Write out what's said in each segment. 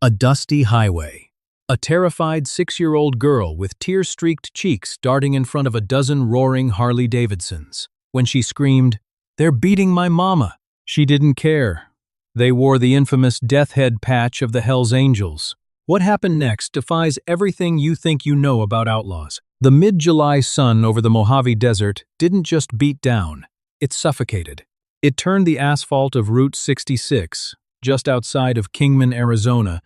A dusty highway. A terrified 6-year-old girl with tear-streaked cheeks darting in front of a dozen roaring Harley Davidsons. When she screamed, "They're beating my mama!" She didn't care. They wore the infamous death head patch of the Hells Angels. What happened next defies everything you think you know about outlaws. The mid-July sun over the Mojave Desert didn't just beat down, it suffocated. It turned the asphalt of Route 66, just outside of Kingman, Arizona,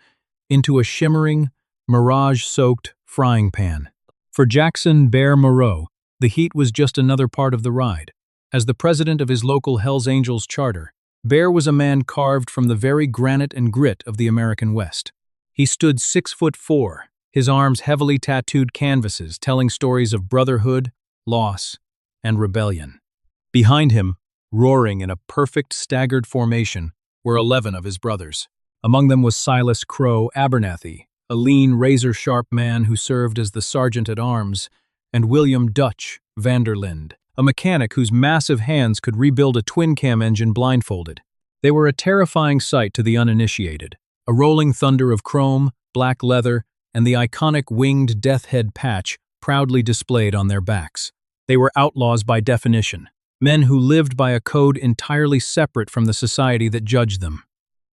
into a shimmering, mirage-soaked frying pan. For Jackson "Bear" Moreau, the heat was just another part of the ride. As the president of his local Hells Angels charter, Bear was a man carved from the very granite and grit of the American West. He stood 6'4", his arms heavily tattooed canvases telling stories of brotherhood, loss, and rebellion. Behind him, roaring in a perfect staggered formation, were 11 of his brothers. Among them was Silas Crow Abernathy, a lean, razor-sharp man who served as the sergeant-at-arms, and William Dutch Vanderlind, a mechanic whose massive hands could rebuild a twin-cam engine blindfolded. They were a terrifying sight to the uninitiated, a rolling thunder of chrome, black leather, and the iconic winged death head patch proudly displayed on their backs. They were outlaws by definition, men who lived by a code entirely separate from the society that judged them.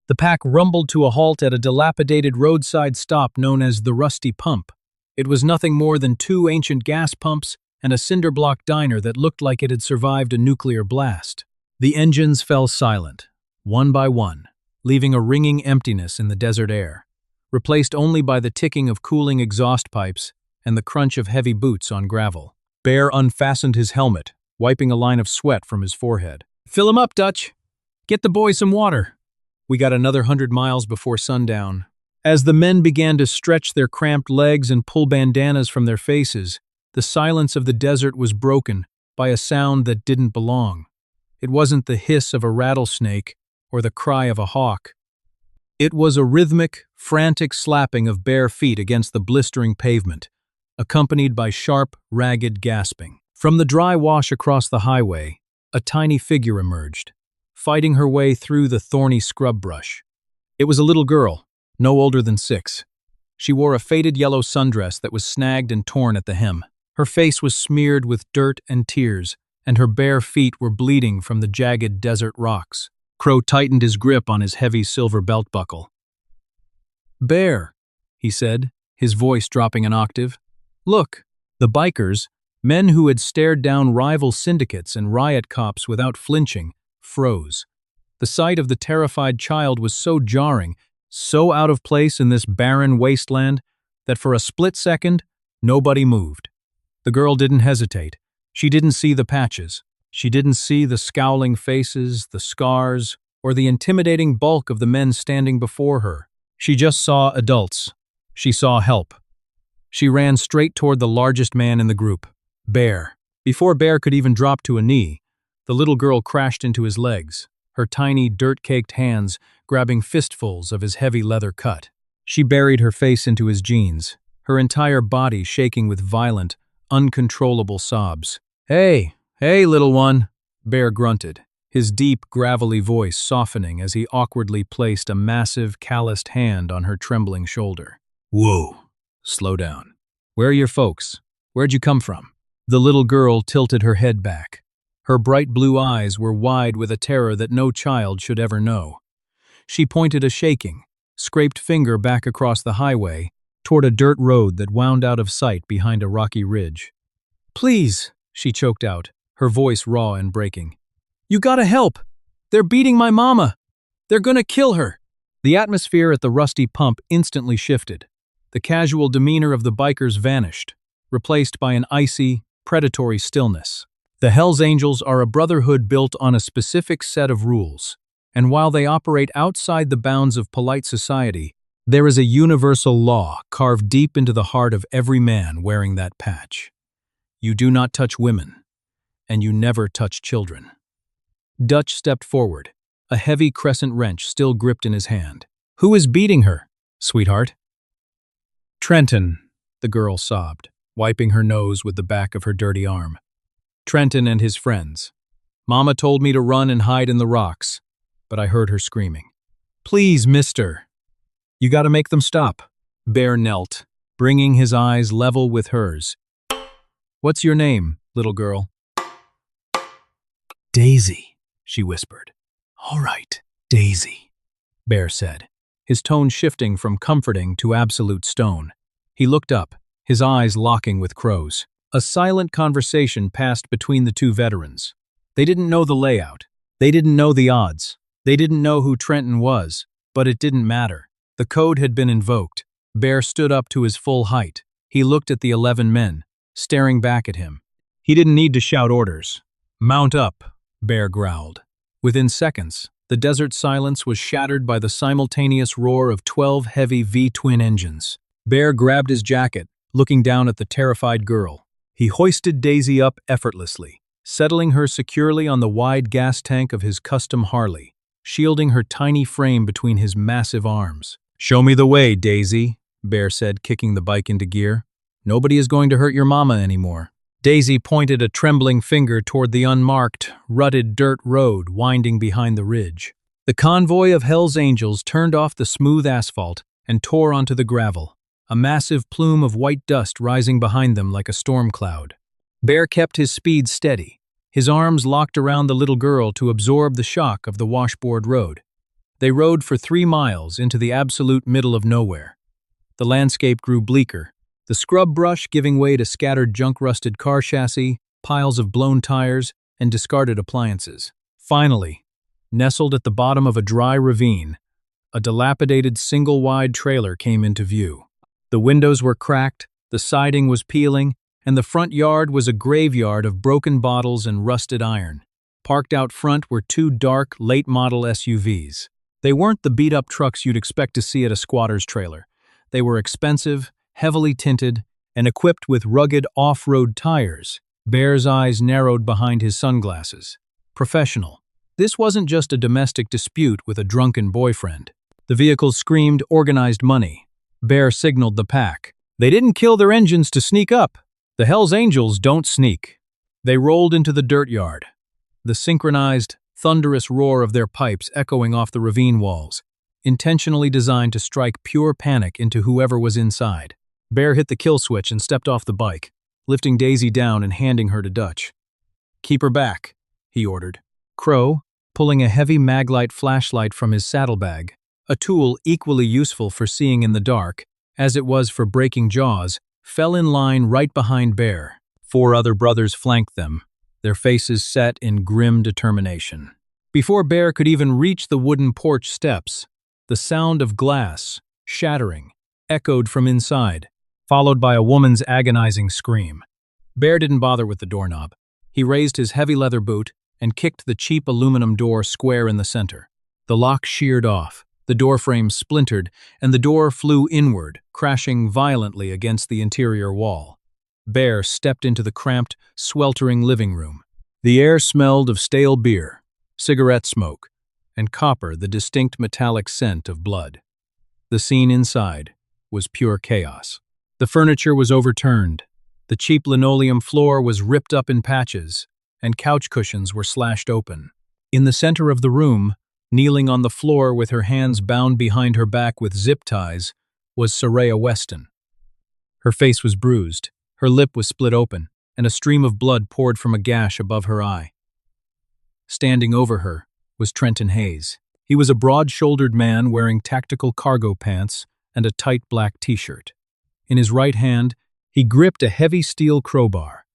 The pack rumbled to a halt at a dilapidated roadside stop known as the Rusty Pump. It was nothing more than 2 ancient gas pumps and a cinder-block diner that looked like it had survived a nuclear blast. The engines fell silent, one by one, leaving a ringing emptiness in the desert air, replaced only by the ticking of cooling exhaust pipes and the crunch of heavy boots on gravel. Bear unfastened his helmet, wiping a line of sweat from his forehead. "Fill him up, Dutch. Get the boy some water." We got another 100 miles before sundown. As the men began to stretch their cramped legs and pull bandanas from their faces, the silence of the desert was broken by a sound that didn't belong. It wasn't the hiss of a rattlesnake or the cry of a hawk. It was a rhythmic, frantic slapping of bare feet against the blistering pavement, accompanied by sharp, ragged gasping. From the dry wash across the highway, a tiny figure emerged, fighting her way through the thorny scrub brush. It was a little girl, no older than 6. She wore a faded yellow sundress that was snagged and torn at the hem. Her face was smeared with dirt and tears, and her bare feet were bleeding from the jagged desert rocks. Crow tightened his grip on his heavy silver belt buckle. "Bear," he said, his voice dropping an octave. "Look." The bikers, men who had stared down rival syndicates and riot cops without flinching, froze. The sight of the terrified child was so jarring, so out of place in this barren wasteland, that for a split second, nobody moved. The girl didn't hesitate. She didn't see the patches. She didn't see the scowling faces, the scars, or the intimidating bulk of the men standing before her. She just saw adults. She saw help. She ran straight toward the largest man in the group, Bear. Before Bear could even drop to a knee, the little girl crashed into his legs, her tiny, dirt-caked hands grabbing fistfuls of his heavy leather cut. She buried her face into his jeans, her entire body shaking with violent, uncontrollable sobs. Hey, little one," Bear grunted, his deep, gravelly voice softening as he awkwardly placed a massive, calloused hand on her trembling shoulder. "Whoa, slow down. Where are your folks? Where'd you come from?" The little girl tilted her head back. Her bright blue eyes were wide with a terror that no child should ever know. She pointed a shaking, scraped finger back across the highway toward a dirt road that wound out of sight behind a rocky ridge. "Please," she choked out, her voice raw and breaking. "You gotta help! They're beating my mama! They're gonna kill her!" The atmosphere at the Rusty Pump instantly shifted. The casual demeanor of the bikers vanished, replaced by an icy, predatory stillness. The Hells Angels are a brotherhood built on a specific set of rules, and while they operate outside the bounds of polite society, there is a universal law carved deep into the heart of every man wearing that patch. You do not touch women, and you never touch children. Dutch stepped forward, a heavy crescent wrench still gripped in his hand. "Who is beating her, sweetheart?" "Trenton," the girl sobbed, wiping her nose with the back of her dirty arm. "Trenton and his friends. Mama told me to run and hide in the rocks, but I heard her screaming. Please, mister." You gotta make them stop. Bear knelt, bringing his eyes level with hers. What's your name, little girl? Daisy, she whispered. All right, Daisy, Bear said, his tone shifting from comforting to absolute stone. He looked up, his eyes locking with Crow's. A silent conversation passed between the two veterans. They didn't know the layout. They didn't know the odds. They didn't know who Trenton was, but it didn't matter. The code had been invoked. Bear stood up to his full height. He looked at the 11 men, staring back at him. He didn't need to shout orders. Mount up, Bear growled. Within seconds, the desert silence was shattered by the simultaneous roar of 12 heavy V-twin engines. Bear grabbed his jacket, looking down at the terrified girl. He hoisted Daisy up effortlessly, settling her securely on the wide gas tank of his custom Harley, shielding her tiny frame between his massive arms. Show me the way, Daisy, Bear said, kicking the bike into gear. Nobody is going to hurt your mama anymore. Daisy pointed a trembling finger toward the unmarked, rutted dirt road winding behind the ridge. The convoy of Hell's Angels turned off the smooth asphalt and tore onto the gravel, a massive plume of white dust rising behind them like a storm cloud. Bear kept his speed steady, his arms locked around the little girl to absorb the shock of the washboard road. They rode for 3 miles into the absolute middle of nowhere. The landscape grew bleaker, the scrub brush giving way to scattered junk-rusted car chassis, piles of blown tires, and discarded appliances. Finally, nestled at the bottom of a dry ravine, a dilapidated single-wide trailer came into view. The windows were cracked, the siding was peeling, and the front yard was a graveyard of broken bottles and rusted iron. Parked out front were 2 dark, late-model SUVs. They weren't the beat-up trucks you'd expect to see at a squatter's trailer. They were expensive, heavily tinted, and equipped with rugged off-road tires. Bear's eyes narrowed behind his sunglasses. Professional. This wasn't just a domestic dispute with a drunken boyfriend. The vehicles screamed organized money. Bear signaled the pack. They didn't kill their engines to sneak up. The Hell's Angels don't sneak. They rolled into the dirt yard, the synchronized, thunderous roar of their pipes echoing off the ravine walls, intentionally designed to strike pure panic into whoever was inside. Bear hit the kill switch and stepped off the bike, lifting Daisy down and handing her to Dutch. Keep her back, he ordered. Crow, pulling a heavy maglite flashlight from his saddlebag, a tool equally useful for seeing in the dark, as it was for breaking jaws, fell in line right behind Bear. 4 other brothers flanked them, their faces set in grim determination. Before Bear could even reach the wooden porch steps, the sound of glass, shattering, echoed from inside, followed by a woman's agonizing scream. Bear didn't bother with the doorknob. He raised his heavy leather boot and kicked the cheap aluminum door square in the center. The lock sheared off, the doorframe splintered, and the door flew inward, crashing violently against the interior wall. Bear stepped into the cramped, sweltering living room. The air smelled of stale beer, cigarette smoke, and copper, the distinct metallic scent of blood. The scene inside was pure chaos. The furniture was overturned, the cheap linoleum floor was ripped up in patches, and couch cushions were slashed open. In the center of the room, kneeling on the floor with her hands bound behind her back with zip ties, was Soraya Weston. Her face was bruised, her lip was split open, and a stream of blood poured from a gash above her eye. Standing over her was Trenton Hayes. He was a broad-shouldered man wearing tactical cargo pants and a tight black t-shirt. In his right hand, he gripped a heavy steel crowbar.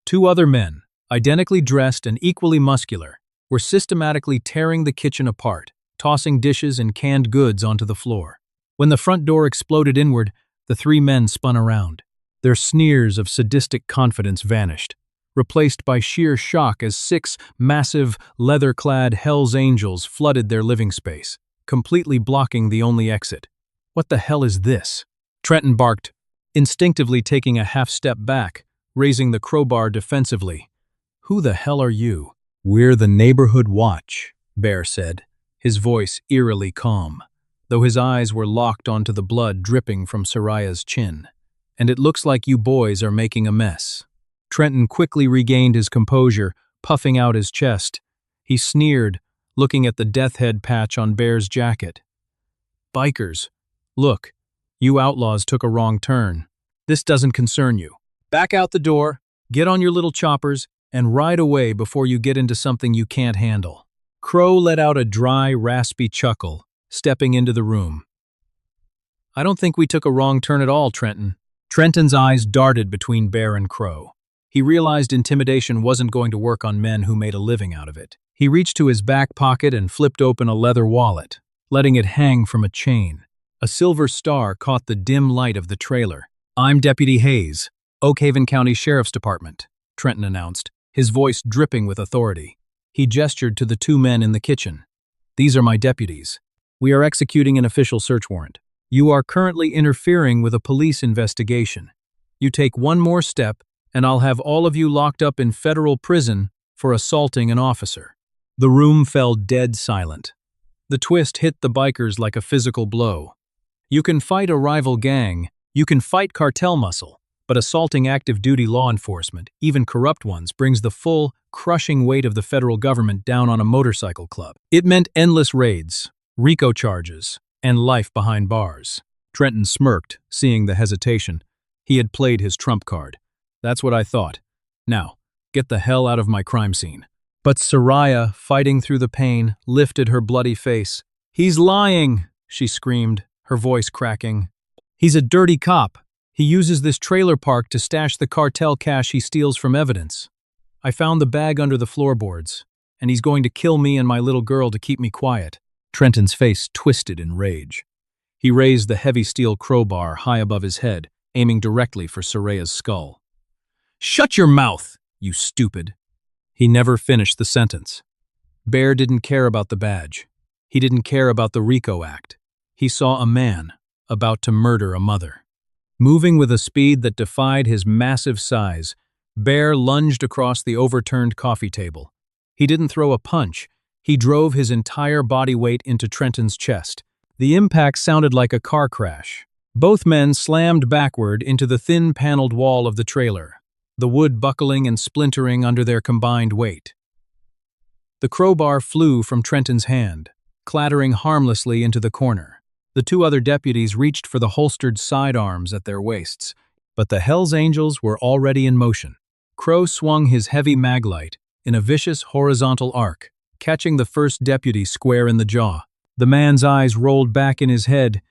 2 other men, identically dressed and equally muscular, were systematically tearing the kitchen apart, tossing dishes and canned goods onto the floor. When the front door exploded inward, the 3 men spun around. Their sneers of sadistic confidence vanished, replaced by sheer shock as 6 massive, leather-clad Hell's Angels flooded their living space, completely blocking the only exit. What the hell is this? Trenton barked, instinctively taking a half-step back, raising the crowbar defensively. Who the hell are you? We're the neighborhood watch, Bear said, his voice eerily calm, though his eyes were locked onto the blood dripping from Soraya's chin. And it looks like you boys are making a mess. Trenton quickly regained his composure, puffing out his chest. He sneered, looking at the death head patch on Bear's jacket. Bikers, "Look, you outlaws took a wrong turn. This doesn't concern you. Back out the door, get on your little choppers, and ride away before you get into something you can't handle." Crow let out a dry, raspy chuckle, stepping into the room. "I don't think we took a wrong turn at all, Trenton." Trenton's eyes darted between Bear and Crow. He realized intimidation wasn't going to work on men who made a living out of it. He reached to his back pocket and flipped open a leather wallet, letting it hang from a chain. A silver star caught the dim light of the trailer. "I'm Deputy Hayes, Oak Haven County Sheriff's Department," Trenton announced, his voice dripping with authority. He gestured to the two men in the kitchen. "These are my deputies. We are executing an official search warrant. You are currently interfering with a police investigation. You take one more step, and I'll have all of you locked up in federal prison for assaulting an officer." The room fell dead silent. The twist hit the bikers like a physical blow. You can fight a rival gang, you can fight cartel muscle, but assaulting active-duty law enforcement, even corrupt ones, brings the full, crushing weight of the federal government down on a motorcycle club. It meant endless raids, RICO charges, and life behind bars. Trenton smirked, seeing the hesitation. He had played his trump card. "That's what I thought. Now, get the hell out of my crime scene." But Soraya, fighting through the pain, lifted her bloody face. "He's lying," she screamed, her voice cracking. "He's a dirty cop. He uses this trailer park to stash the cartel cash he steals from evidence. I found the bag under the floorboards, and he's going to kill me and my little girl to keep me quiet." Trenton's face twisted in rage. He raised the heavy steel crowbar high above his head, aiming directly for Soraya's skull. "Shut your mouth, you stupid!" He never finished the sentence. Bear didn't care about the badge. He didn't care about the RICO Act. He saw a man about to murder a mother. Moving with a speed that defied his massive size, Bear lunged across the overturned coffee table. He didn't throw a punch. He drove his entire body weight into Trenton's chest. The impact sounded like a car crash. Both men slammed backward into the thin paneled wall of the trailer, the wood buckling and splintering under their combined weight. The crowbar flew from Trenton's hand, clattering harmlessly into the corner. The two other deputies reached for the holstered sidearms at their waists, but the Hells Angels were already in motion. Crow swung his heavy maglite in a vicious horizontal arc, catching the first deputy square in the jaw. The man's eyes rolled back in his head,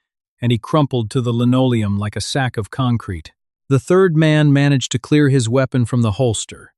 and he crumpled to the linoleum like a sack of concrete. The third man managed to clear his weapon from the holster,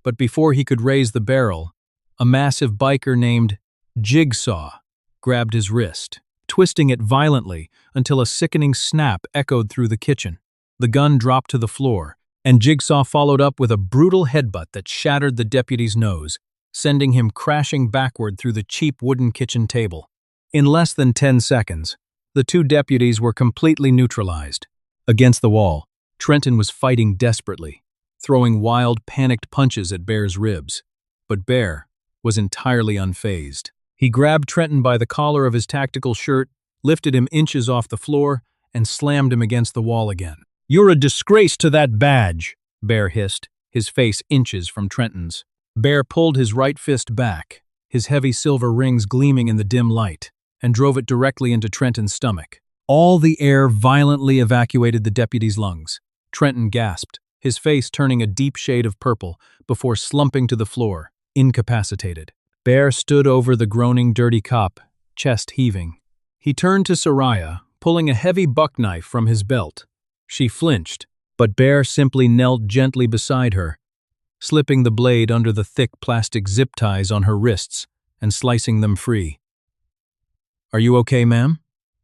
but before he could raise the barrel, a massive biker named Jigsaw grabbed his wrist, twisting it violently until a sickening snap echoed through the kitchen. The gun dropped to the floor, and Jigsaw followed up with a brutal headbutt that shattered the deputy's nose, sending him crashing backward through the cheap wooden kitchen table. In less than 10 seconds, the two deputies were completely neutralized. Against the wall, Trenton was fighting desperately, throwing wild, panicked punches at Bear's ribs. But Bear was entirely unfazed. He grabbed Trenton by the collar of his tactical shirt, lifted him inches off the floor, and slammed him against the wall again. "You're a disgrace to that badge," Bear hissed, his face inches from Trenton's. Bear pulled his right fist back, his heavy silver rings gleaming in the dim light, and drove it directly into Trenton's stomach. All the air violently evacuated the deputy's lungs. Trenton gasped, his face turning a deep shade of purple, before slumping to the floor, incapacitated. Bear stood over the groaning dirty cop, chest heaving. He turned to Soraya, pulling a heavy buck knife from his belt. She flinched, but Bear simply knelt gently beside her, slipping the blade under the thick plastic zip ties on her wrists and slicing them free. "Are you okay, ma'am?"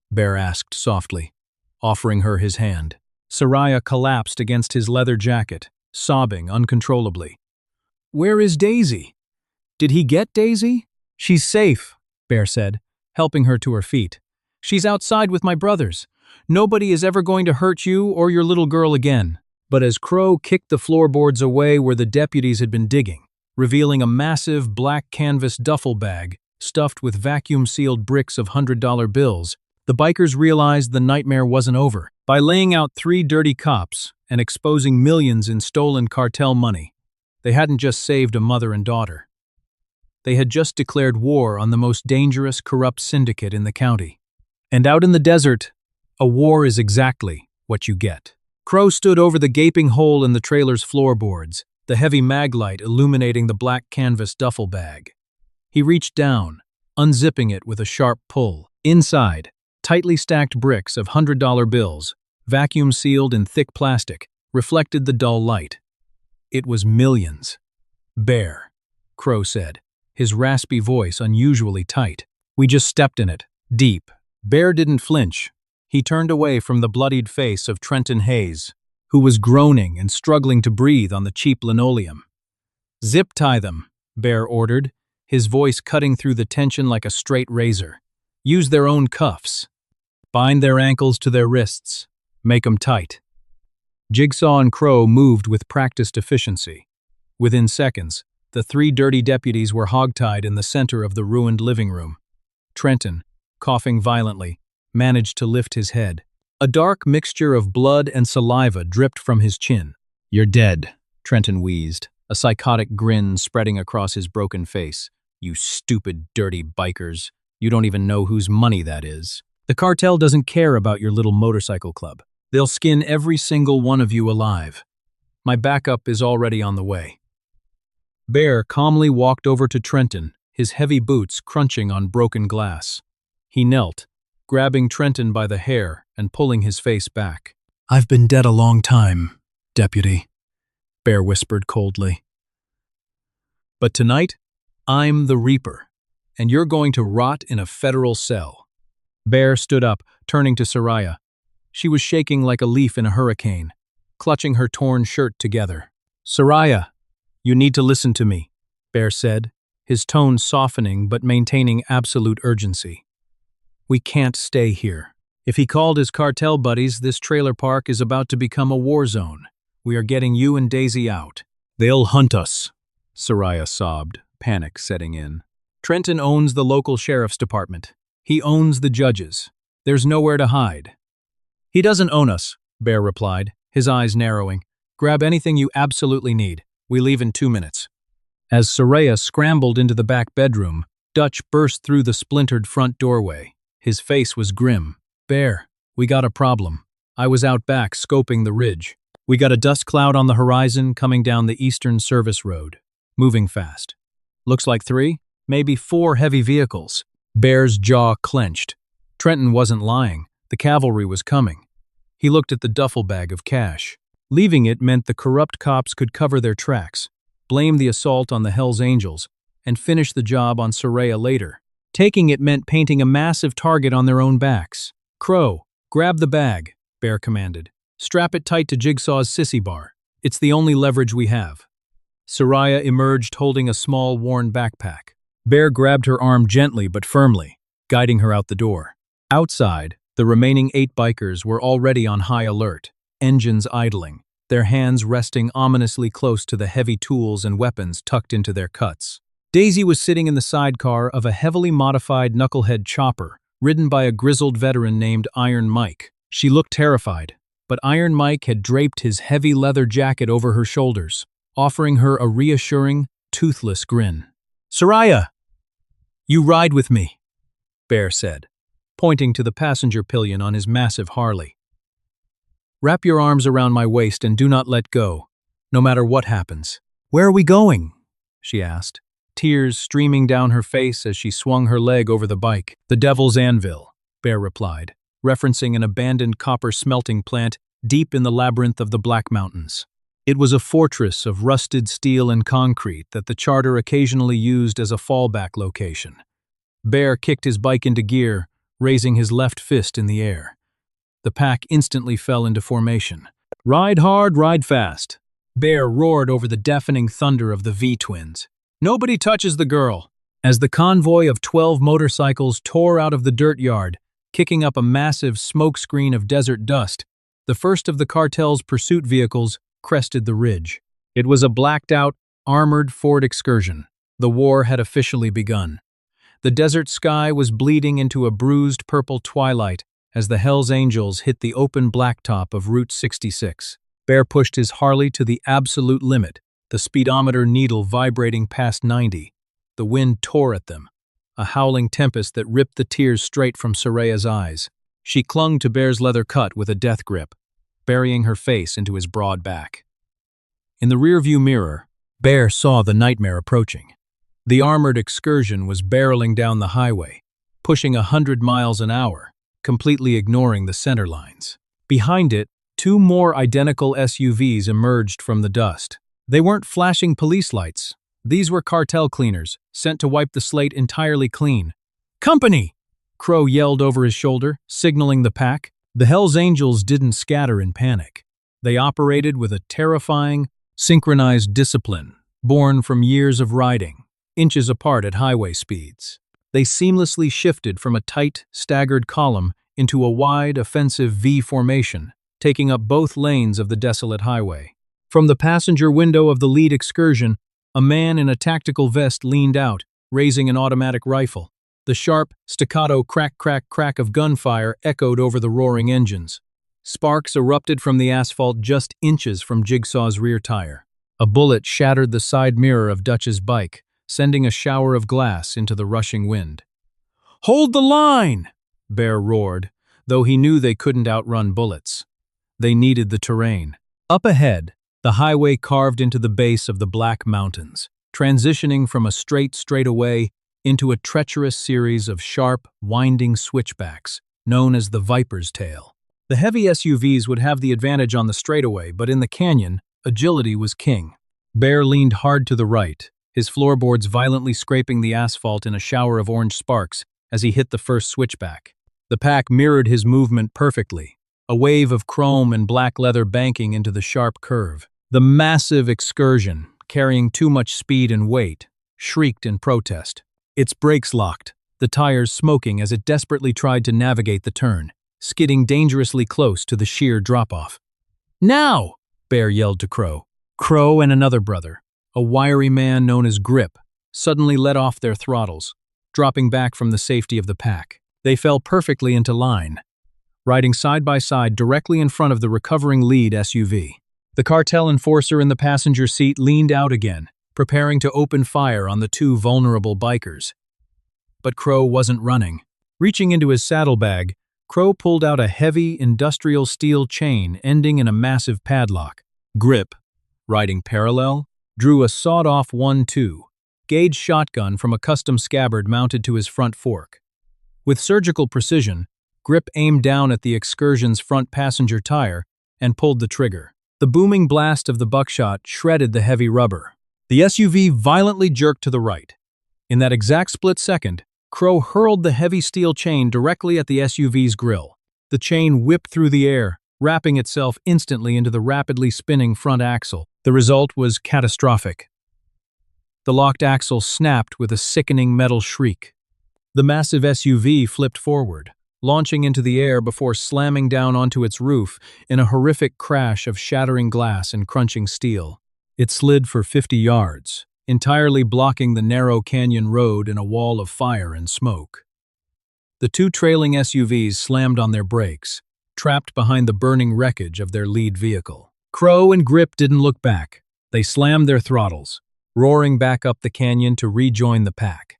Bear asked softly, offering her his hand. Soraya collapsed against his leather jacket, sobbing uncontrollably. "Where is Daisy? Did he get Daisy?" "She's safe," Bear said, helping her to her feet. "She's outside with my brothers. Nobody is ever going to hurt you or your little girl again." But as Crow kicked the floorboards away where the deputies had been digging, revealing a massive black canvas duffel bag stuffed with vacuum-sealed bricks of $100 bills, the bikers realized the nightmare wasn't over. By laying out 3 dirty cops and exposing millions in stolen cartel money, they hadn't just saved a mother and daughter. They had just declared war on the most dangerous, corrupt syndicate in the county. And out in the desert, A war is exactly what you get. Crow stood over the gaping hole in the trailer's floorboards, the heavy mag light illuminating the black canvas duffel bag. He reached down, unzipping it with a sharp pull. Inside, tightly stacked bricks of $100 bills, vacuum-sealed in thick plastic, reflected the dull light. It was millions. "Bear," Crow said, his raspy voice unusually tight. "We just stepped in it, deep." Bear didn't flinch. He turned away from the bloodied face of Trenton Hayes, who was groaning and struggling to breathe on the cheap linoleum. "Zip-tie them," Bear ordered, his voice cutting through the tension like a straight razor. "Use their own cuffs. Bind their ankles to their wrists. Make 'em tight." Jigsaw and Crow moved with practiced efficiency. Within seconds, the 3 dirty deputies were hogtied in the center of the ruined living room. Trenton, coughing violently, managed to lift his head. A dark mixture of blood and saliva dripped from his chin. "You're dead," Trenton wheezed, a psychotic grin spreading across his broken face. "You stupid, dirty bikers. You don't even know whose money that is. The cartel doesn't care about your little motorcycle club. They'll skin every single one of you alive. My backup is already on the way." Bear calmly walked over to Trenton, his heavy boots crunching on broken glass. He knelt, grabbing Trenton by the hair and pulling his face back. "I've been dead a long time, deputy," Bear whispered coldly. "But tonight, I'm the Reaper, and you're going to rot in a federal cell." Bear stood up, turning to Soraya. She was shaking like a leaf in a hurricane, clutching her torn shirt together. "Soraya, you need to listen to me," Bear said, his tone softening but maintaining absolute urgency. "We can't stay here. If he called his cartel buddies, this trailer park is about to become a war zone. We are getting you and Daisy out." "They'll hunt us," Soraya sobbed, panic setting in. "Trenton owns the local sheriff's department. He owns the judges. There's nowhere to hide." "He doesn't own us," Bear replied, his eyes narrowing. "Grab anything you absolutely need. We leave in 2 minutes." As Soraya scrambled into the back bedroom, Dutch burst through the splintered front doorway. His face was grim. "Bear, we got a problem. I was out back scoping the ridge. We got a dust cloud on the horizon coming down the eastern service road. Moving fast. Looks like 3, maybe 4 heavy vehicles." Bear's jaw clenched. Trenton wasn't lying. The cavalry was coming. He looked at the duffel bag of cash. Leaving it meant the corrupt cops could cover their tracks, blame the assault on the Hells Angels, and finish the job on Soraya later. Taking it meant painting a massive target on their own backs. "Crow, grab the bag," Bear commanded. "Strap it tight to Jigsaw's sissy bar. It's the only leverage we have." Soraya emerged holding a small, worn backpack. Bear grabbed her arm gently but firmly, guiding her out the door. Outside, the remaining 8 bikers were already on high alert, engines idling, their hands resting ominously close to the heavy tools and weapons tucked into their cuts. Daisy was sitting in the sidecar of a heavily modified knucklehead chopper, ridden by a grizzled veteran named Iron Mike. She looked terrified, but Iron Mike had draped his heavy leather jacket over her shoulders, offering her a reassuring, toothless grin. "Soraya, you ride with me," Bear said, pointing to the passenger pillion on his massive Harley. "Wrap your arms around my waist and do not let go, no matter what happens." "Where are we going?" she asked, tears streaming down her face as she swung her leg over the bike. "The Devil's Anvil," Bear replied, referencing an abandoned copper smelting plant deep in the labyrinth of the Black Mountains. It was a fortress of rusted steel and concrete that the charter occasionally used as a fallback location. Bear kicked his bike into gear, raising his left fist in the air. The pack instantly fell into formation. "Ride hard, ride fast," Bear roared over the deafening thunder of the V-twins. "Nobody touches the girl." As the convoy of 12 motorcycles tore out of the dirt yard, kicking up a massive smokescreen of desert dust, the first of the cartel's pursuit vehicles crested the ridge. It was a blacked-out, armored Ford Excursion. The war had officially begun. The desert sky was bleeding into a bruised purple twilight as the Hells Angels hit the open blacktop of Route 66. Bear pushed his Harley to the absolute limit, the speedometer needle vibrating past 90. The wind tore at them, a howling tempest that ripped the tears straight from Soraya's eyes. She clung to Bear's leather cut with a death grip, burying her face into his broad back. In the rearview mirror, Bear saw the nightmare approaching. The armored excursion was barreling down the highway, pushing 100 miles an hour, completely ignoring the center lines. Behind it, two more identical SUVs emerged from the dust. They weren't flashing police lights. These were cartel cleaners, sent to wipe the slate entirely clean. "Company!" Crow yelled over his shoulder, signaling the pack. The Hells Angels didn't scatter in panic. They operated with a terrifying, synchronized discipline, born from years of riding, inches apart at highway speeds. They seamlessly shifted from a tight, staggered column into a wide, offensive V formation, taking up both lanes of the desolate highway. From the passenger window of the lead excursion, a man in a tactical vest leaned out, raising an automatic rifle. The sharp, staccato crack, crack, crack of gunfire echoed over the roaring engines. Sparks erupted from the asphalt just inches from Jigsaw's rear tire. A bullet shattered the side mirror of Dutch's bike, sending a shower of glass into the rushing wind. "Hold the line!" Bear roared, though he knew they couldn't outrun bullets. They needed the terrain. Up ahead, the highway carved into the base of the Black Mountains, transitioning from a straight straightaway into a treacherous series of sharp, winding switchbacks, known as the Viper's Tail. The heavy SUVs would have the advantage on the straightaway, but in the canyon, agility was king. Bear leaned hard to the right, his floorboards violently scraping the asphalt in a shower of orange sparks as he hit the first switchback. The pack mirrored his movement perfectly, a wave of chrome and black leather banking into the sharp curve. The massive excursion, carrying too much speed and weight, shrieked in protest. Its brakes locked, the tires smoking as it desperately tried to navigate the turn, skidding dangerously close to the sheer drop-off. "Now!" Bear yelled to Crow. Crow and another brother, a wiry man known as Grip, suddenly let off their throttles, dropping back from the safety of the pack. They fell perfectly into line, riding side by side directly in front of the recovering lead SUV. The cartel enforcer in the passenger seat leaned out again, preparing to open fire on the two vulnerable bikers. But Crow wasn't running. Reaching into his saddlebag, Crow pulled out a heavy, industrial steel chain ending in a massive padlock. Grip, riding parallel, drew a sawed-off 1-2 gauge shotgun from a custom scabbard mounted to his front fork. With surgical precision, Grip aimed down at the excursion's front passenger tire and pulled the trigger. The booming blast of the buckshot shredded the heavy rubber. The SUV violently jerked to the right. In that exact split second, Crow hurled the heavy steel chain directly at the SUV's grille. The chain whipped through the air, wrapping itself instantly into the rapidly spinning front axle. The result was catastrophic. The locked axle snapped with a sickening metal shriek. The massive SUV flipped forward, launching into the air before slamming down onto its roof in a horrific crash of shattering glass and crunching steel. It slid for 50 yards, entirely blocking the narrow canyon road in a wall of fire and smoke. The two trailing SUVs slammed on their brakes, trapped behind the burning wreckage of their lead vehicle. Crow and Grip didn't look back. They slammed their throttles, roaring back up the canyon to rejoin the pack.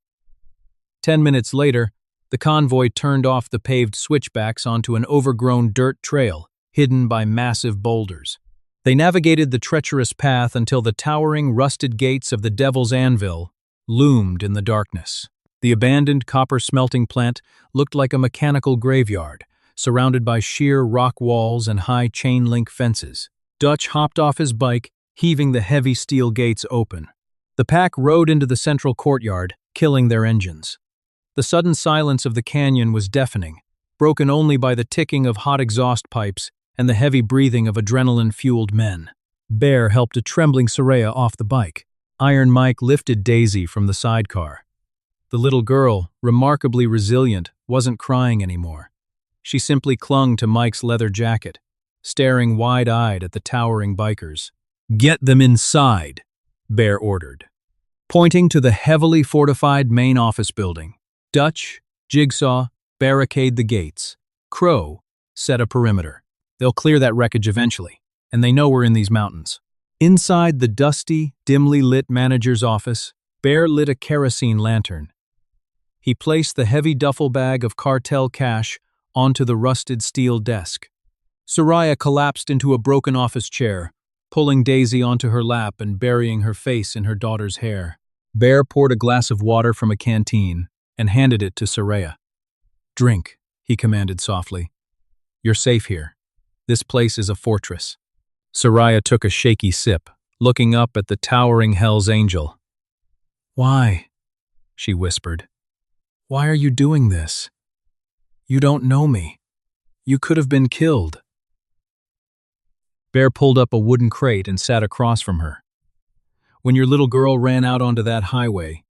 10 minutes later, the convoy turned off the paved switchbacks onto an overgrown dirt trail, hidden by massive boulders. They navigated the treacherous path until the towering, rusted gates of the Devil's Anvil loomed in the darkness. The abandoned copper smelting plant looked like a mechanical graveyard, surrounded by sheer rock walls and high chain-link fences. Dutch hopped off his bike, heaving the heavy steel gates open. The pack rode into the central courtyard, killing their engines. The sudden silence of the canyon was deafening, broken only by the ticking of hot exhaust pipes and the heavy breathing of adrenaline-fueled men. Bear helped a trembling Soraya off the bike. Iron Mike lifted Daisy from the sidecar. The little girl, remarkably resilient, wasn't crying anymore. She simply clung to Mike's leather jacket, staring wide-eyed at the towering bikers. "Get them inside," Bear ordered, pointing to the heavily fortified main office building. Dutch, Jigsaw, barricade the gates. Crow, set a perimeter. They'll clear that wreckage eventually, and they know we're in these mountains. Inside the dusty, dimly lit manager's office, Bear lit a kerosene lantern. He placed the heavy duffel bag of cartel cash onto the rusted steel desk. Soraya collapsed into a broken office chair, pulling Daisy onto her lap and burying her face in her daughter's hair. Bear poured a glass of water from a canteen and handed it to Soraya. "Drink," he commanded softly. "You're safe here. This place is a fortress." Soraya took a shaky sip, looking up at the towering Hell's Angel. "Why?" she whispered. "Why are you doing this? You don't know me. You could have been killed." Bear pulled up a wooden crate and sat across from her. "When your little girl ran out onto that highway,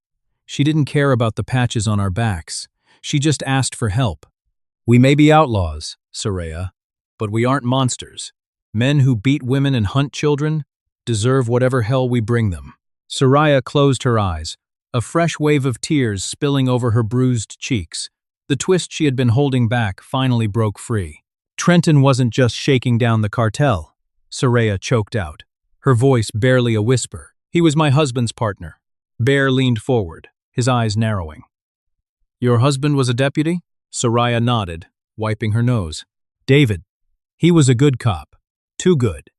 she didn't care about the patches on our backs. She just asked for help. We may be outlaws, Soraya, but we aren't monsters. Men who beat women and hunt children deserve whatever hell we bring them." Soraya closed her eyes, a fresh wave of tears spilling over her bruised cheeks. The twist she had been holding back finally broke free. "Trenton wasn't just shaking down the cartel," Soraya choked out, her voice barely a whisper. "He was my husband's partner." Bear leaned forward, his eyes narrowing. "Your husband was a deputy?" Soraya nodded, wiping her nose. "David. He was a good cop. Too good.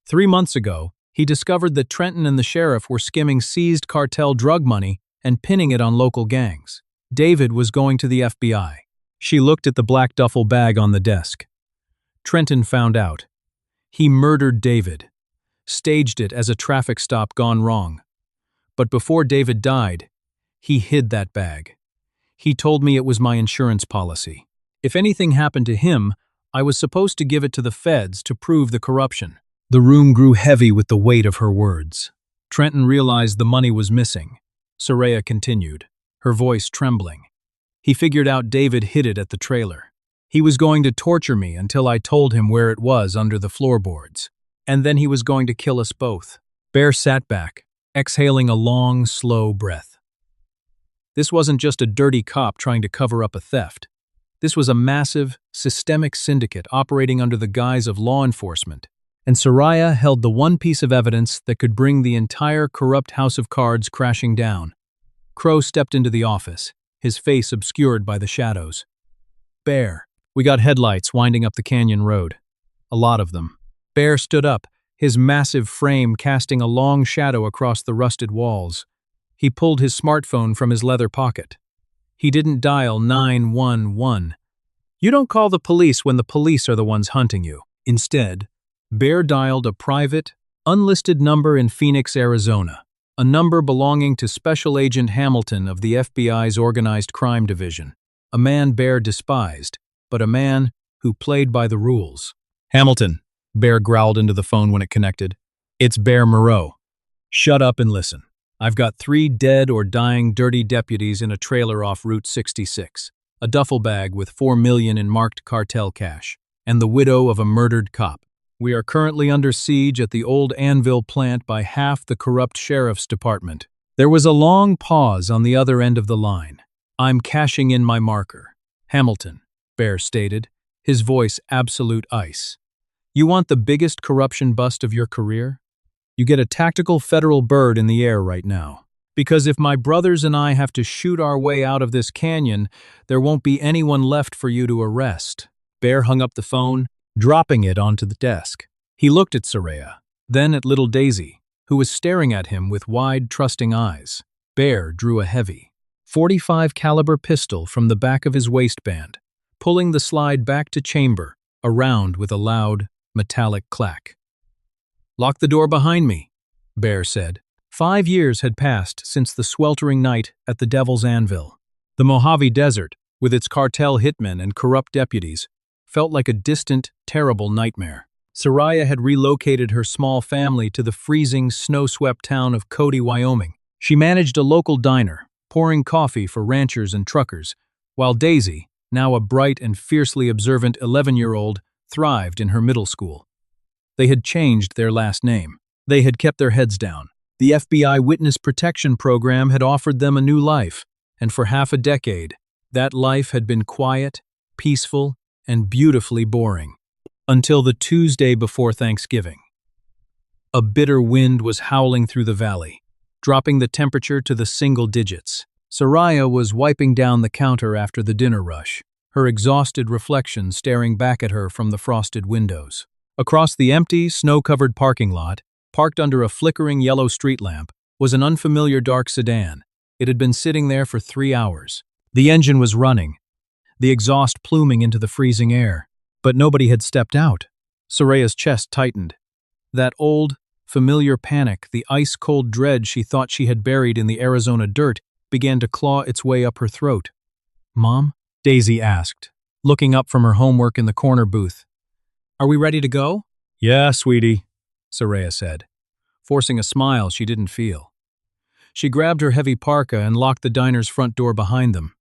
3 months ago, he discovered that Trenton and the sheriff were skimming seized cartel drug money and pinning it on local gangs. David was going to the FBI. She looked at the black duffel bag on the desk. Trenton found out. He murdered David, staged it as a traffic stop gone wrong. But before David died, he hid that bag. He told me it was my insurance policy. If anything happened to him, I was supposed to give it to the feds to prove the corruption." The room grew heavy with the weight of her words. Trenton realized the money was missing. Soraya continued, her voice trembling. "He figured out David hid it at the trailer. He was going to torture me until I told him where it was under the floorboards. And then he was going to kill us both." Bear sat back, exhaling a long, slow breath. This wasn't just a dirty cop trying to cover up a theft. This was a massive, systemic syndicate operating under the guise of law enforcement. And Soraya held the one piece of evidence that could bring the entire corrupt house of cards crashing down. Crow stepped into the office, his face obscured by the shadows. "Bear, we got headlights winding up the canyon road. A lot of them." Bear stood up, his massive frame casting a long shadow across the rusted walls. He pulled his smartphone from his leather pocket. He didn't dial 911. You don't call the police when the police are the ones hunting you. Instead, Bear dialed a private, unlisted number in Phoenix, Arizona, a number belonging to Special Agent Hamilton of the FBI's Organized Crime Division, a man Bear despised, but a man who played by the rules. "Hamilton," Bear growled into the phone when it connected. "It's Bear Moreau. Shut up and listen. I've got 3 dead or dying dirty deputies in a trailer off Route 66, a duffel bag with $4 million in marked cartel cash, and the widow of a murdered cop. We are currently under siege at the old Anvil plant by half the corrupt sheriff's department." There was a long pause on the other end of the line. "I'm cashing in my marker." "Hamilton," Bear stated, his voice absolute ice. "You want the biggest corruption bust of your career? You get a tactical federal bird in the air right now. Because if my brothers and I have to shoot our way out of this canyon, there won't be anyone left for you to arrest." Bear hung up the phone, dropping it onto the desk. He looked at Soraya, then at little Daisy, who was staring at him with wide, trusting eyes. Bear drew a heavy .45 caliber pistol from the back of his waistband, pulling the slide back to chamber, around with a loud, metallic clack. "Lock the door behind me," Bear said. 5 years had passed since the sweltering night at the Devil's Anvil. The Mojave Desert, with its cartel hitmen and corrupt deputies, felt like a distant, terrible nightmare. Soraya had relocated her small family to the freezing, snow-swept town of Cody, Wyoming. She managed a local diner, pouring coffee for ranchers and truckers, while Daisy, now a bright and fiercely observant 11-year-old, thrived in her middle school. They had changed their last name. They had kept their heads down. The FBI Witness Protection Program had offered them a new life, and for half a decade, that life had been quiet, peaceful, and beautifully boring. Until the Tuesday before Thanksgiving. A bitter wind was howling through the valley, dropping the temperature to the single digits. Soraya was wiping down the counter after the dinner rush. her exhausted reflection staring back at her from the frosted windows. Across the empty, snow-covered parking lot, parked under a flickering yellow street lamp, was an unfamiliar dark sedan. It had been sitting there for 3 hours. The engine was running, the exhaust pluming into the freezing air, but nobody had stepped out. Soraya's chest tightened. That old, familiar panic, the ice-cold dread she thought she had buried in the Arizona dirt, began to claw its way up her throat. "Mom?" Daisy asked, looking up from her homework in the corner booth. "Are we ready to go?" "Yeah, sweetie," Soraya said, forcing a smile she didn't feel. She grabbed her heavy parka and locked the diner's front door behind them.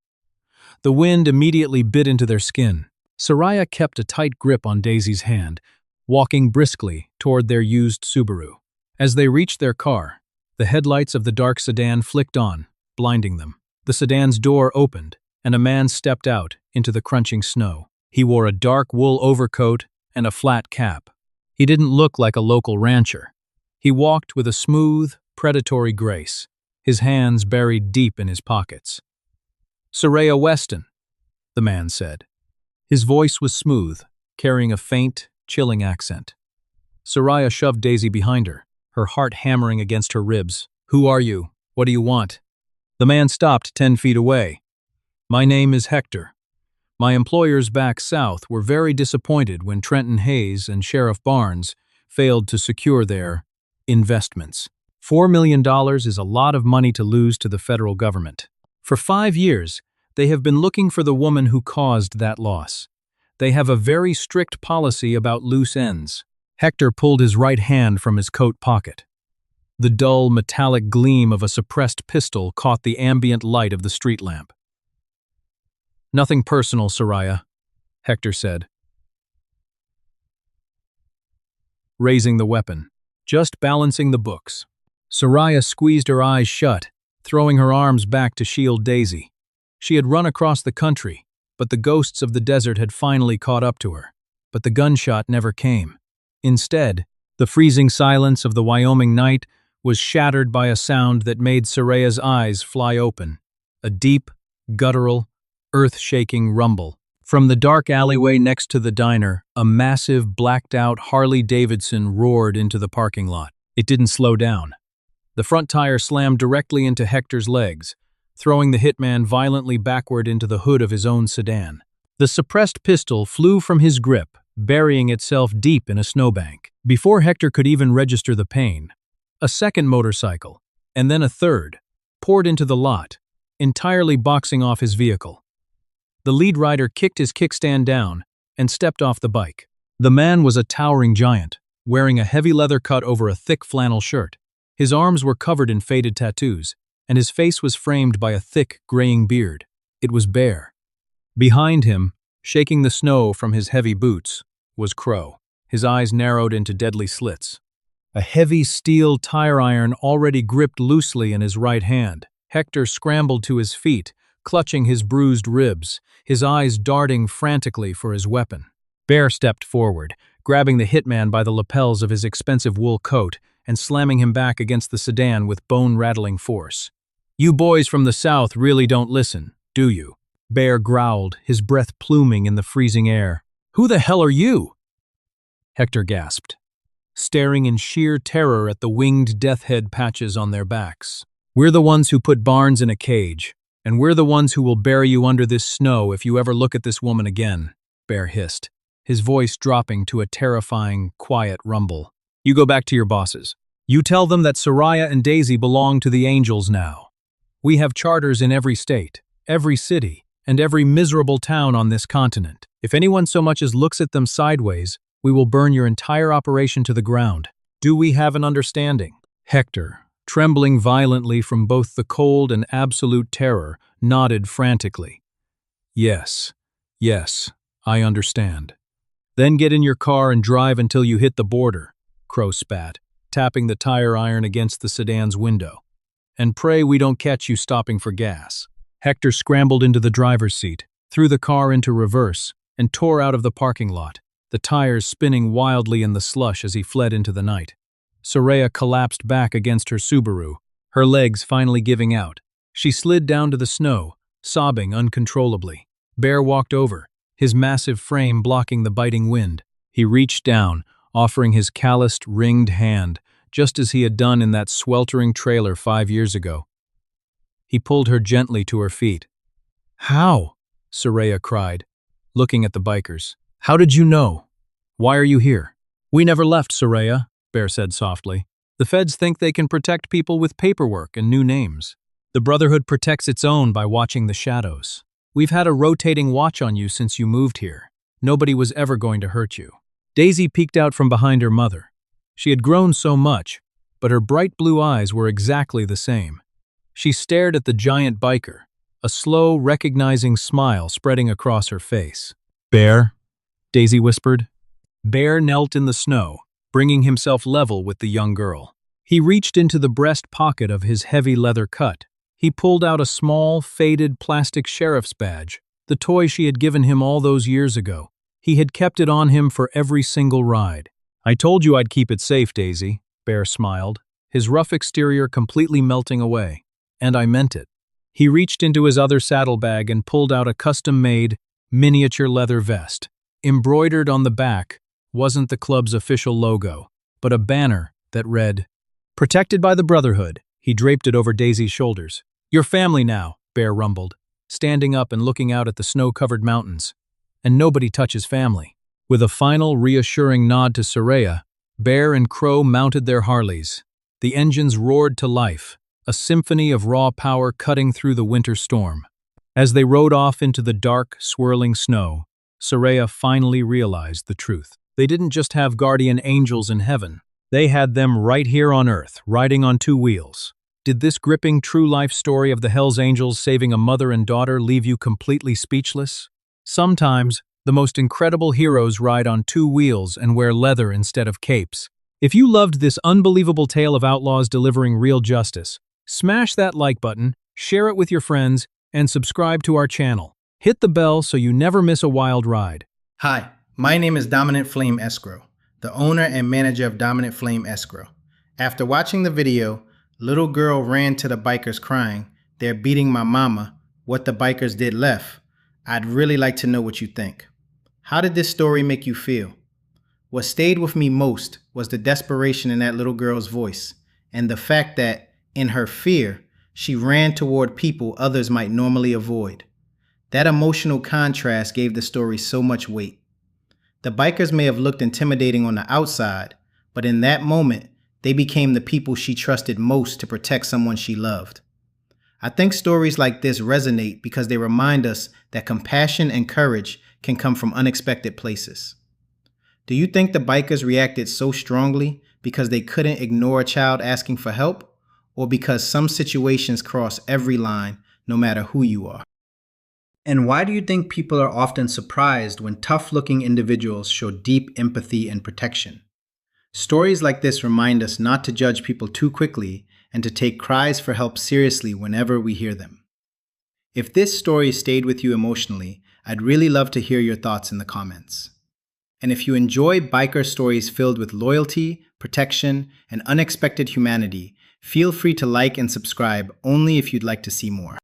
The wind immediately bit into their skin. Soraya kept a tight grip on Daisy's hand, walking briskly toward their used Subaru. As they reached their car, the headlights of the dark sedan flicked on, blinding them. The sedan's door opened, and a man stepped out into the crunching snow. He wore a dark wool overcoat and a flat cap. He didn't look like a local rancher. He walked with a smooth, predatory grace, his hands buried deep in his pockets. "Soraya Weston," the man said. His voice was smooth, carrying a faint, chilling accent. Soraya shoved Daisy behind her, her heart hammering against her ribs. "Who are you? What do you want?" The man stopped 10 feet away. "My name is Hector. My employers back south were very disappointed when Trenton Hayes and Sheriff Barnes failed to secure their investments. $4 million is a lot of money to lose to the federal government. For 5 years, they have been looking for the woman who caused that loss. They have a very strict policy about loose ends." Hector pulled his right hand from his coat pocket. The dull, metallic gleam of a suppressed pistol caught the ambient light of the street lamp. "Nothing personal, Soraya," Hector said, raising the weapon, "just balancing the books." Soraya squeezed her eyes shut, throwing her arms back to shield Daisy. She had run across the country, but the ghosts of the desert had finally caught up to her. But the gunshot never came. Instead, the freezing silence of the Wyoming night was shattered by a sound that made Soraya's eyes fly open. A deep, guttural, earth-shaking rumble. From the dark alleyway next to the diner, a massive, blacked-out Harley Davidson roared into the parking lot. It didn't slow down. The front tire slammed directly into Hector's legs, throwing the hitman violently backward into the hood of his own sedan. The suppressed pistol flew from his grip, burying itself deep in a snowbank. Before Hector could even register the pain, a second motorcycle, and then a third, poured into the lot, entirely boxing off his vehicle. The lead rider kicked his kickstand down and stepped off the bike. The man was a towering giant, wearing a heavy leather cut over a thick flannel shirt. His arms were covered in faded tattoos, and his face was framed by a thick, graying beard. It was bare. Behind him, shaking the snow from his heavy boots, was Crow, his eyes narrowed into deadly slits. A heavy steel tire iron already gripped loosely in his right hand. Hector scrambled to his feet, clutching his bruised ribs, his eyes darting frantically for his weapon. Bear stepped forward, grabbing the hitman by the lapels of his expensive wool coat and slamming him back against the sedan with bone-rattling force. "You boys from the south really don't listen, do you?" Bear growled, his breath pluming in the freezing air. "Who the hell are you?" Hector gasped, staring in sheer terror at the winged death head patches on their backs. "We're the ones who put Barnes in a cage, and we're the ones who will bury you under this snow if you ever look at this woman again," Bear hissed, his voice dropping to a terrifying, quiet rumble. "You go back to your bosses. You tell them that Soraya and Daisy belong to the Angels now. We have charters in every state, every city, and every miserable town on this continent. If anyone so much as looks at them sideways, we will burn your entire operation to the ground. Do we have an understanding?" Hector, trembling violently from both the cold and absolute terror, nodded frantically. Yes, I understand." "Then get in your car and drive until you hit the border," Crow spat, tapping the tire iron against the sedan's window. "And pray we don't catch you stopping for gas." Hector scrambled into the driver's seat, threw the car into reverse, and tore out of the parking lot, the tires spinning wildly in the slush as he fled into the night. Soraya collapsed back against her Subaru, her legs finally giving out. She slid down to the snow, sobbing uncontrollably. Bear walked over, his massive frame blocking the biting wind. He reached down, offering his calloused, ringed hand, just as he had done in that sweltering trailer 5 years ago. He pulled her gently to her feet. "How?" Soraya cried, looking at the bikers. "How did you know? Why are you here?" "We never left, Soraya," Bear said softly. "The feds think they can protect people with paperwork and new names. The Brotherhood protects its own by watching the shadows. We've had a rotating watch on you since you moved here. Nobody was ever going to hurt you." Daisy peeked out from behind her mother. She had grown so much, but her bright blue eyes were exactly the same. She stared at the giant biker, a slow, recognizing smile spreading across her face. "Bear," Daisy whispered. Bear knelt in the snow, bringing himself level with the young girl. He reached into the breast pocket of his heavy leather cut. He pulled out a small, faded plastic sheriff's badge, the toy she had given him all those years ago. He had kept it on him for every single ride. "I told you I'd keep it safe, Daisy," Bear smiled, his rough exterior completely melting away. "And I meant it." He reached into his other saddlebag and pulled out a custom-made, miniature leather vest. Embroidered on the back wasn't the club's official logo, but a banner that read, "Protected by the Brotherhood." He draped it over Daisy's shoulders. "Your family now," Bear rumbled, standing up and looking out at the snow-covered mountains. "And nobody touches family." With a final reassuring nod to Soraya, Bear and Crow mounted their Harleys. The engines roared to life, a symphony of raw power cutting through the winter storm. As they rode off into the dark, swirling snow, Soraya finally realized the truth. They didn't just have guardian angels in heaven. They had them right here on Earth, riding on 2 wheels. Did this gripping, true-life story of the Hells Angels saving a mother and daughter leave you completely speechless? Sometimes, the most incredible heroes ride on 2 wheels and wear leather instead of capes. If you loved this unbelievable tale of outlaws delivering real justice, smash that like button, share it with your friends, and subscribe to our channel. Hit the bell so you never miss a wild ride. Hi, my name is Dominant Flame Escrow, the owner and manager of Dominant Flame Escrow. After watching the video, little girl ran to the bikers crying, "They're beating my mama, what the bikers did Leff." I'd really like to know what you think. How did this story make you feel? What stayed with me most was the desperation in that little girl's voice, and the fact that, in her fear, she ran toward people others might normally avoid. That emotional contrast gave the story so much weight. The bikers may have looked intimidating on the outside, but in that moment, they became the people she trusted most to protect someone she loved. I think stories like this resonate because they remind us that compassion and courage can come from unexpected places. Do you think the bikers reacted so strongly because they couldn't ignore a child asking for help, or because some situations cross every line, no matter who you are? And why do you think people are often surprised when tough-looking individuals show deep empathy and protection? Stories like this remind us not to judge people too quickly and to take cries for help seriously whenever we hear them. If this story stayed with you emotionally, I'd really love to hear your thoughts in the comments. And if you enjoy biker stories filled with loyalty, protection, and unexpected humanity, feel free to like and subscribe only if you'd like to see more.